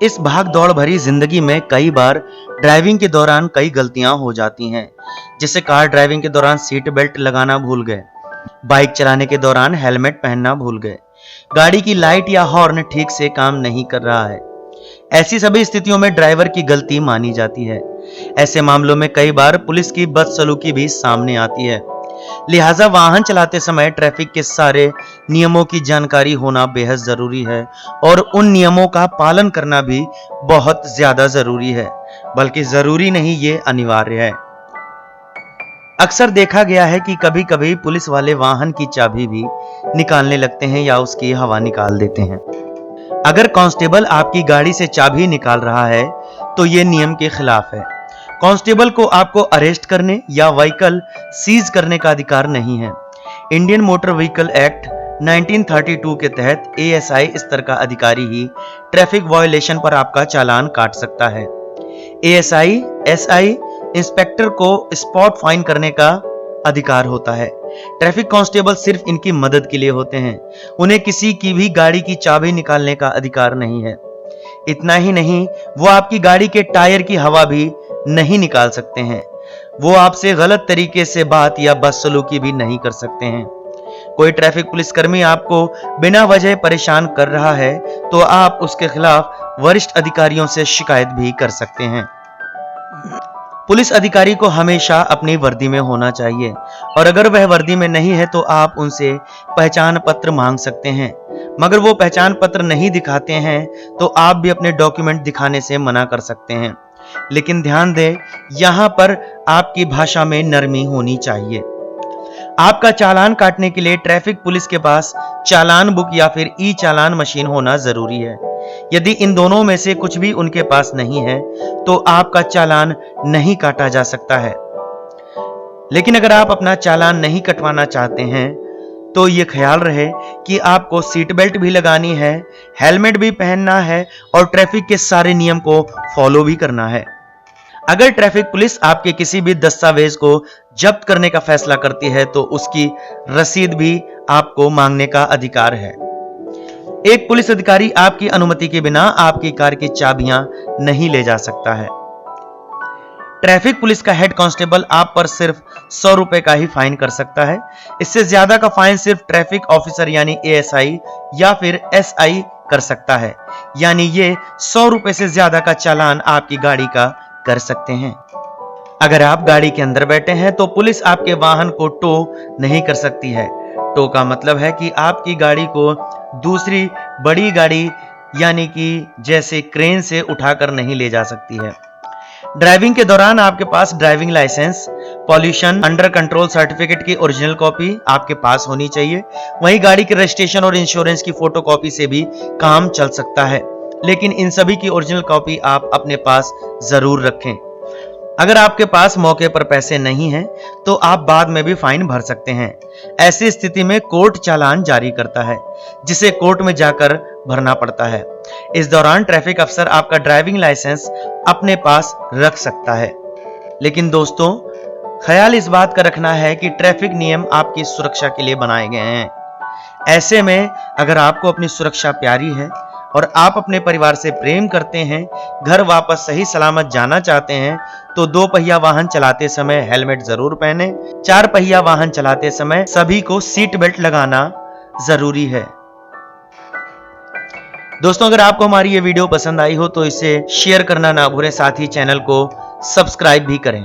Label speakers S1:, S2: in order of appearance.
S1: इस भाग दौड़ भरी जिंदगी में कई बार ड्राइविंग के दौरान कई गलतियां हो जाती हैं। जैसे कार ड्राइविंग के दौरान सीट बेल्ट लगाना भूल गए, बाइक चलाने के दौरान हेलमेट पहनना भूल गए, गाड़ी की लाइट या हॉर्न ठीक से काम नहीं कर रहा है। ऐसी सभी स्थितियों में ड्राइवर की गलती मानी जाती है। ऐसे मामलों में कई बार पुलिस की बदसलूकी भी सामने आती है। लिहाजा वाहन चलाते समय ट्रैफिक के सारे नियमों की जानकारी होना बेहद जरूरी है और उन नियमों का पालन करना भी बहुत ज्यादा जरूरी है, बल्कि जरूरी नहीं, ये अनिवार्य है। अक्सर देखा गया है कि कभी कभी पुलिस वाले वाहन की चाबी भी निकालने लगते हैं या उसकी हवा निकाल देते हैं। अगर कांस्टेबल आपकी गाड़ी से चाबी निकाल रहा है तो यह नियम के खिलाफ है। कांस्टेबल को आपको अरेस्ट करने या व्हीकल सीज करने का अधिकार नहीं है। इंडियन मोटर व्हीकल एक्ट 1932 के तहत एएसआई स्तर का अधिकारी ही ट्रैफिक वायलेशन पर आपका चालान काट सकता है। एएसआई एसआई इंस्पेक्टर को स्पॉट फाइन करने का अधिकार होता है। ट्रैफिक कांस्टेबल सिर्फ इनकी मदद के लिए होते हैं। उन्हें किसी की भी गाड़ी की चाबी निकालने का अधिकार नहीं है। इतना ही नहीं, वो आपकी गाड़ी के टायर की हवा भी नहीं निकाल सकते हैं। वो आपसे गलत तरीके से बात या बदसलूकी भी नहीं कर सकते हैं। कोई ट्रैफिक पुलिसकर्मी आपको बिना वजह परेशान कर रहा है तो आप उसके खिलाफ वरिष्ठ अधिकारियों से शिकायत भी कर सकते हैं। पुलिस अधिकारी को हमेशा अपनी वर्दी में होना चाहिए और अगर वह वर्दी में नहीं है तो आप उनसे पहचान पत्र मांग सकते हैं। मगर वो पहचान पत्र नहीं दिखाते हैं तो आप भी अपने डॉक्यूमेंट दिखाने से मना कर सकते हैं। लेकिन ध्यान दें, यहां पर आपकी भाषा में नरमी होनी चाहिए। आपका चालान काटने के लिए ट्रैफिक पुलिस के पास चालान बुक या फिर ई चालान मशीन होना जरूरी है। यदि इन दोनों में से कुछ भी उनके पास नहीं है तो आपका चालान नहीं काटा जा सकता है। लेकिन अगर आप अपना चालान नहीं कटवाना चाहते हैं तो ये ख्याल रहे कि आपको सीट बेल्ट भी लगानी है, हेलमेट भी पहनना है और ट्रैफिक के सारे नियम को फॉलो भी करना है। अगर ट्रैफिक पुलिस आपके किसी भी दस्तावेज को जब्त करने का फैसला करती है तो उसकी रसीद भी आपको मांगने का अधिकार है। एक पुलिस अधिकारी आपकी अनुमति के बिना आपकी कार की चाबियां नहीं ले जा सकता है। ट्रैफिक पुलिस का हेड कांस्टेबल आप पर सिर्फ 100 रुपए का ही फाइन कर सकता है। इससे ज्यादा का फाइन सिर्फ ट्रैफिक ऑफिसर यानी एएसआई या फिर एसआई कर सकता है। यानी ये 100 रुपए से ज्यादा का चालान आपकी गाड़ी का कर सकते हैं। अगर आप गाड़ी के अंदर बैठे हैं तो पुलिस आपके वाहन को टो नहीं कर सकती है। टो का मतलब है कि आपकी गाड़ी को दूसरी बड़ी गाड़ी यानी कि जैसे क्रेन से उठाकर नहीं ले जा सकती है। ड्राइविंग के दौरान आपके पास driving licence, pollution under control certificate की ओरिजिनल कॉपी आपके पास होनी चाहिए। वहीं गाड़ी के रजिस्ट्रेशन और इंश्योरेंस की फोटोकॉपी से भी काम चल सकता है, लेकिन इन सभी की ओरिजिनल कॉपी आप अपने पास जरूर रखें। अगर आपके पास मौके पर पैसे नहीं हैं तो आप बाद में भी फाइन भर सकते हैं। ऐसी स्थिति में कोर्ट चालान जारी करता है जिसे कोर्ट में जाकर भरना पड़ता है। इस दौरान ट्रैफिक अफसर आपका ड्राइविंग लाइसेंस अपने पास रख सकता है। लेकिन दोस्तों, ख्याल इस बात का रखना है कि ट्रैफिक नियम आपकी सुरक्षा के लिए बनाए गए हैं। ऐसे में अगर आपको अपनी सुरक्षा प्यारी है और आप अपने परिवार से प्रेम करते हैं, घर वापस सही सलामत जाना चाहते हैं तो 2 पहिया वाहन चलाते समय हेलमेट जरूर पहने। 4 पहिया वाहन चलाते समय सभी को सीट बेल्ट लगाना जरूरी है। दोस्तों, अगर आपको हमारी ये वीडियो पसंद आई हो तो इसे शेयर करना ना भूलें, साथ ही चैनल को सब्सक्राइब भी करें।